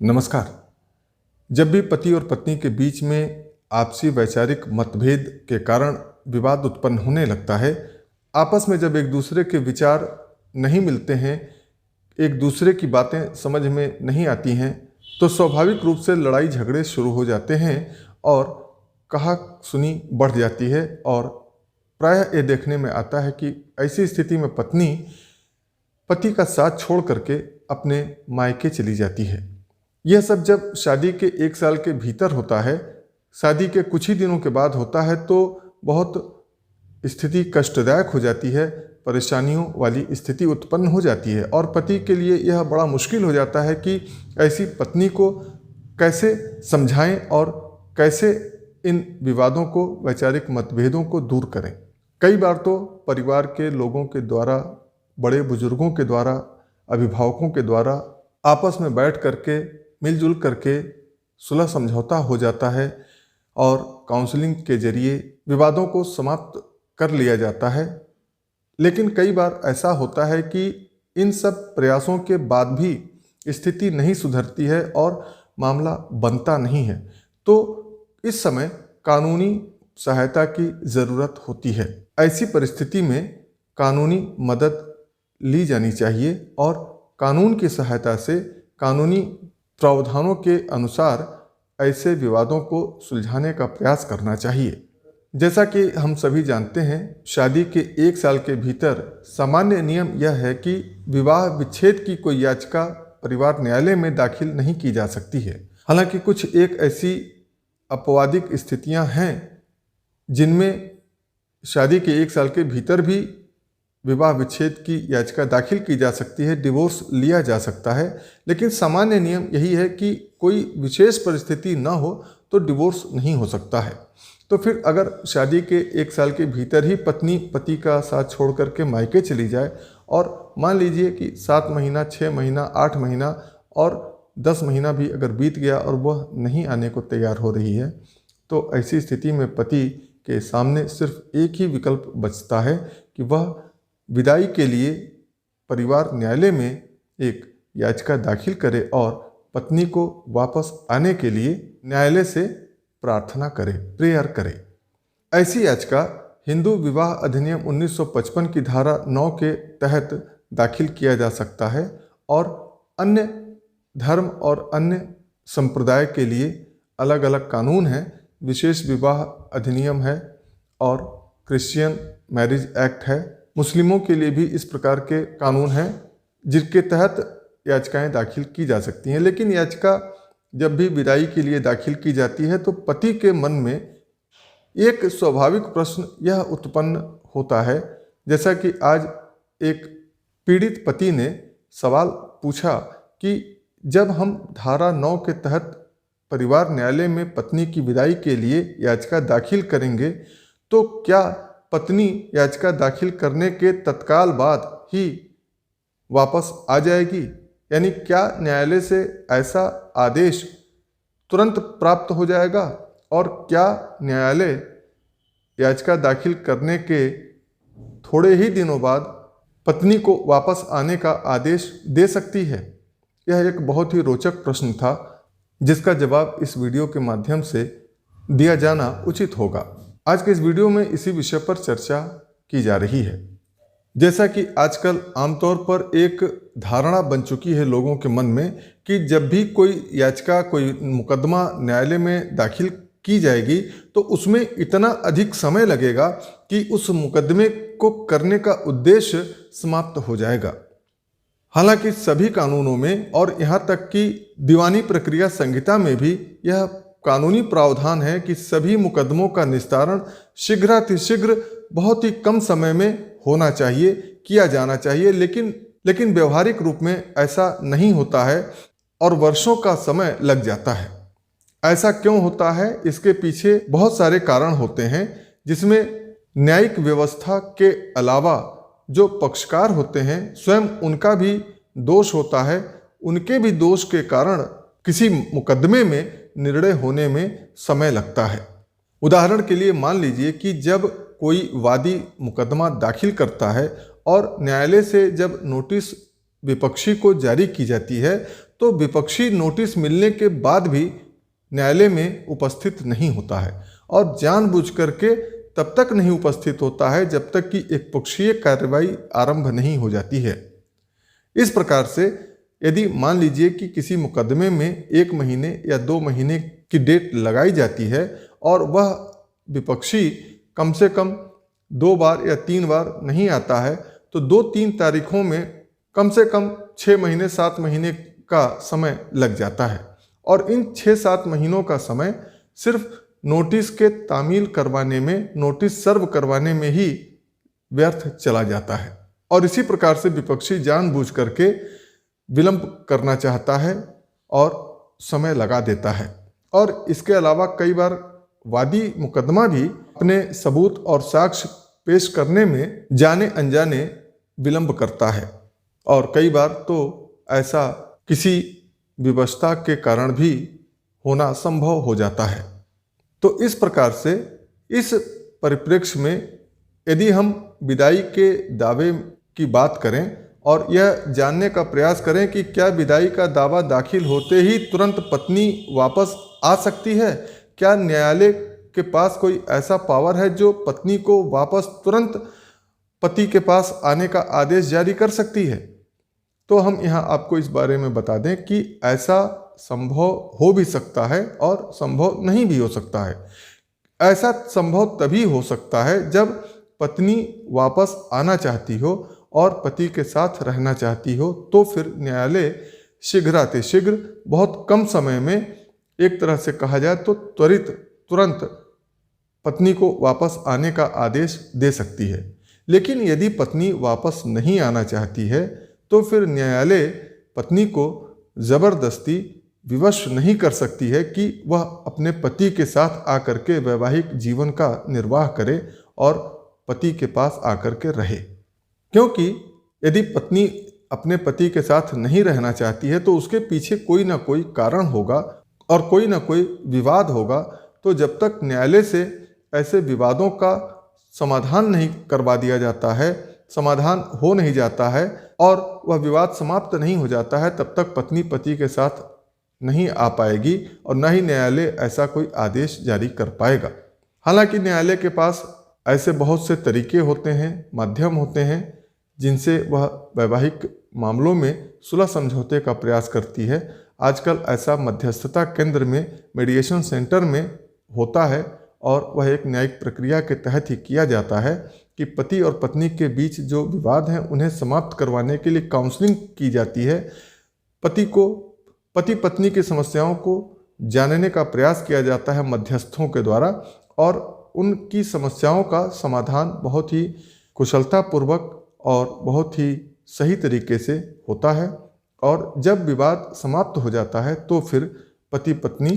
नमस्कार। जब भी पति और पत्नी के बीच में आपसी वैचारिक मतभेद के कारण विवाद उत्पन्न होने लगता है, आपस में जब एक दूसरे के विचार नहीं मिलते हैं, एक दूसरे की बातें समझ में नहीं आती हैं, तो स्वाभाविक रूप से लड़ाई झगड़े शुरू हो जाते हैं और कहा सुनी बढ़ जाती है। और प्रायः ये देखने में आता है कि ऐसी स्थिति में पत्नी पति का साथ छोड़ करके अपने मायके चली जाती है। यह सब जब शादी के 1 साल के भीतर होता है, शादी के कुछ ही दिनों के बाद होता है, तो बहुत स्थिति कष्टदायक हो जाती है, परेशानियों वाली स्थिति उत्पन्न हो जाती है और पति के लिए यह बड़ा मुश्किल हो जाता है कि ऐसी पत्नी को कैसे समझाएं और कैसे इन विवादों को, वैचारिक मतभेदों को दूर करें। कई बार तो परिवार के लोगों के द्वारा, बड़े बुजुर्गों के द्वारा, अभिभावकों के द्वारा आपस में बैठ करके मिलजुल करके सुलह समझौता हो जाता है और काउंसलिंग के जरिए विवादों को समाप्त कर लिया जाता है। लेकिन कई बार ऐसा होता है कि इन सब प्रयासों के बाद भी स्थिति नहीं सुधरती है और मामला बनता नहीं है, तो इस समय कानूनी सहायता की ज़रूरत होती है। ऐसी परिस्थिति में कानूनी मदद ली जानी चाहिए और कानून की सहायता से, कानूनी प्रावधानों के अनुसार ऐसे विवादों को सुलझाने का प्रयास करना चाहिए। जैसा कि हम सभी जानते हैं, शादी के 1 साल के भीतर सामान्य नियम यह है कि विवाह विच्छेद की कोई याचिका परिवार न्यायालय में दाखिल नहीं की जा सकती है। हालांकि कुछ एक ऐसी अपवादिक स्थितियां हैं जिनमें शादी के 1 साल के भीतर भी विवाह विच्छेद की याचिका दाखिल की जा सकती है, डिवोर्स लिया जा सकता है। लेकिन सामान्य नियम यही है कि कोई विशेष परिस्थिति न हो तो डिवोर्स नहीं हो सकता है। तो फिर अगर शादी के 1 साल के भीतर ही पत्नी पति का साथ छोड़ करके मायके चली जाए और मान लीजिए कि 7 महीना, 6 महीना, 8 महीना और 10 महीना भी अगर बीत गया और वह नहीं आने को तैयार हो रही है, तो ऐसी स्थिति में पति के सामने सिर्फ एक ही विकल्प बचता है कि वह विदाई के लिए परिवार न्यायालय में एक याचिका दाखिल करे और पत्नी को वापस आने के लिए न्यायालय से प्रार्थना करे, प्रेयर करे। ऐसी याचिका हिंदू विवाह अधिनियम 1955 की धारा 9 के तहत दाखिल किया जा सकता है और अन्य धर्म और अन्य संप्रदाय के लिए अलग अलग कानून हैं। विशेष विवाह अधिनियम है और क्रिश्चियन मैरिज एक्ट है। मुस्लिमों के लिए भी इस प्रकार के कानून हैं जिनके तहत याचिकाएं दाखिल की जा सकती हैं। लेकिन याचिका जब भी विदाई के लिए दाखिल की जाती है तो पति के मन में एक स्वाभाविक प्रश्न यह उत्पन्न होता है, जैसा कि आज एक पीड़ित पति ने सवाल पूछा कि जब हम धारा 9 के तहत परिवार न्यायालय में पत्नी की विदाई के लिए याचिका दाखिल करेंगे तो क्या पत्नी याचिका दाखिल करने के तत्काल बाद ही वापस आ जाएगी? यानी क्या न्यायालय से ऐसा आदेश तुरंत प्राप्त हो जाएगा और क्या न्यायालय याचिका दाखिल करने के थोड़े ही दिनों बाद पत्नी को वापस आने का आदेश दे सकती है? यह एक बहुत ही रोचक प्रश्न था जिसका जवाब इस वीडियो के माध्यम से दिया जाना उचित होगा। आज के इस वीडियो में इसी विषय पर चर्चा की जा रही है। जैसा कि आजकल आमतौर पर एक धारणा बन चुकी है लोगों के मन में कि जब भी कोई याचिका, कोई मुकदमा न्यायालय में दाखिल की जाएगी तो उसमें इतना अधिक समय लगेगा कि उस मुकदमे को करने का उद्देश्य समाप्त हो जाएगा। हालांकि सभी कानूनों में और यहाँ तक कि दीवानी प्रक्रिया संहिता में भी यह कानूनी प्रावधान है कि सभी मुकदमों का निस्तारण शीघ्रातिशीघ्र बहुत ही कम समय में होना चाहिए, किया जाना चाहिए। लेकिन व्यवहारिक रूप में ऐसा नहीं होता है और वर्षों का समय लग जाता है। ऐसा क्यों होता है? इसके पीछे बहुत सारे कारण होते हैं, जिसमें न्यायिक व्यवस्था के अलावा जो पक्षकार होते हैं स्वयं उनका भी दोष होता है। उनके भी दोष के कारण किसी मुकदमे में निर्णय होने में समय लगता है। उदाहरण के लिए मान लीजिए कि जब कोई वादी मुकदमा दाखिल करता है और न्यायालय से जब नोटिस विपक्षी को जारी की जाती है तो विपक्षी नोटिस मिलने के बाद भी न्यायालय में उपस्थित नहीं होता है और जानबूझ करके तब तक नहीं उपस्थित होता है जब तक कि एक पक्षीय कार्रवाई आरंभ नहीं हो जाती है। इस प्रकार से यदि मान लीजिए कि किसी मुकदमे में 1 महीने या 2 महीने की डेट लगाई जाती है और वह विपक्षी कम से कम 2 बार या 3 बार नहीं आता है, तो 2-3 तारीखों में कम से कम 6 महीने 7 महीने का समय लग जाता है और इन 6-7 महीनों का समय सिर्फ नोटिस के तामील करवाने में, नोटिस सर्व करवाने में ही व्यर्थ चला जाता है। और इसी प्रकार से विपक्षी जानबूझ करके विलंब करना चाहता है और समय लगा देता है। और इसके अलावा कई बार वादी मुकदमा भी अपने सबूत और साक्ष्य पेश करने में जाने अनजाने विलंब करता है और कई बार तो ऐसा किसी विवशता के कारण भी होना संभव हो जाता है। तो इस प्रकार से इस परिप्रेक्ष्य में यदि हम विदाई के दावे की बात करें और यह जानने का प्रयास करें कि क्या विदाई का दावा दाखिल होते ही तुरंत पत्नी वापस आ सकती है, क्या न्यायालय के पास कोई ऐसा पावर है जो पत्नी को वापस तुरंत पति के पास आने का आदेश जारी कर सकती है, तो हम यहाँ आपको इस बारे में बता दें कि ऐसा संभव हो भी सकता है और संभव नहीं भी हो सकता है। ऐसा संभव तभी हो सकता है जब पत्नी वापस आना चाहती हो और पति के साथ रहना चाहती हो, तो फिर न्यायालय शीघ्रातिशीघ्र बहुत कम समय में, एक तरह से कहा जाए तो तुरंत पत्नी को वापस आने का आदेश दे सकती है। लेकिन यदि पत्नी वापस नहीं आना चाहती है तो फिर न्यायालय पत्नी को ज़बरदस्ती विवश नहीं कर सकती है कि वह अपने पति के साथ आकर के वैवाहिक जीवन का निर्वाह करे और पति के पास आकर के रहे। क्योंकि यदि पत्नी अपने पति के साथ नहीं रहना चाहती है तो उसके पीछे कोई ना कोई कारण होगा और कोई ना कोई विवाद होगा। तो जब तक न्यायालय से ऐसे विवादों का समाधान नहीं करवा दिया जाता है, समाधान हो नहीं जाता है और वह विवाद समाप्त नहीं हो जाता है, तब तक पत्नी पति के साथ नहीं आ पाएगी और न ही न्यायालय ऐसा कोई आदेश जारी कर पाएगा। हालांकि न्यायालय के पास ऐसे बहुत से तरीके होते हैं, माध्यम होते हैं, जिनसे वह वैवाहिक मामलों में सुलह समझौते का प्रयास करती है। आजकल ऐसा मध्यस्थता केंद्र में, मेडिएशन सेंटर में होता है और वह एक न्यायिक प्रक्रिया के तहत ही किया जाता है कि पति और पत्नी के बीच जो विवाद हैं उन्हें समाप्त करवाने के लिए काउंसलिंग की जाती है। पति पत्नी की समस्याओं को जानने का प्रयास किया जाता है मध्यस्थों के द्वारा और उनकी समस्याओं का समाधान बहुत ही कुशलतापूर्वक और बहुत ही सही तरीके से होता है। और जब विवाद समाप्त हो जाता है तो फिर पति पत्नी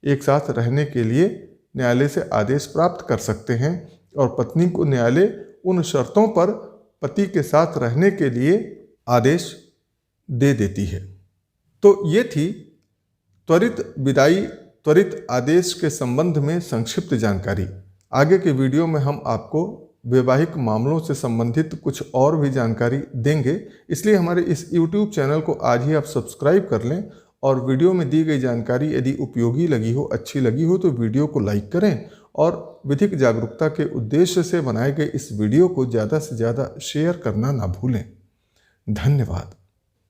एक साथ रहने के लिए न्यायालय से आदेश प्राप्त कर सकते हैं और पत्नी को न्यायालय उन शर्तों पर पति के साथ रहने के लिए आदेश दे देती है। तो ये थी त्वरित विदाई, त्वरित आदेश के संबंध में संक्षिप्त जानकारी। आगे के वीडियो में हम आपको वैवाहिक मामलों से संबंधित कुछ और भी जानकारी देंगे, इसलिए हमारे इस YouTube चैनल को आज ही आप सब्सक्राइब कर लें और वीडियो में दी गई जानकारी यदि उपयोगी लगी हो, अच्छी लगी हो तो वीडियो को लाइक करें और विधिक जागरूकता के उद्देश्य से बनाए गए इस वीडियो को ज़्यादा से ज़्यादा शेयर करना ना भूलें। धन्यवाद।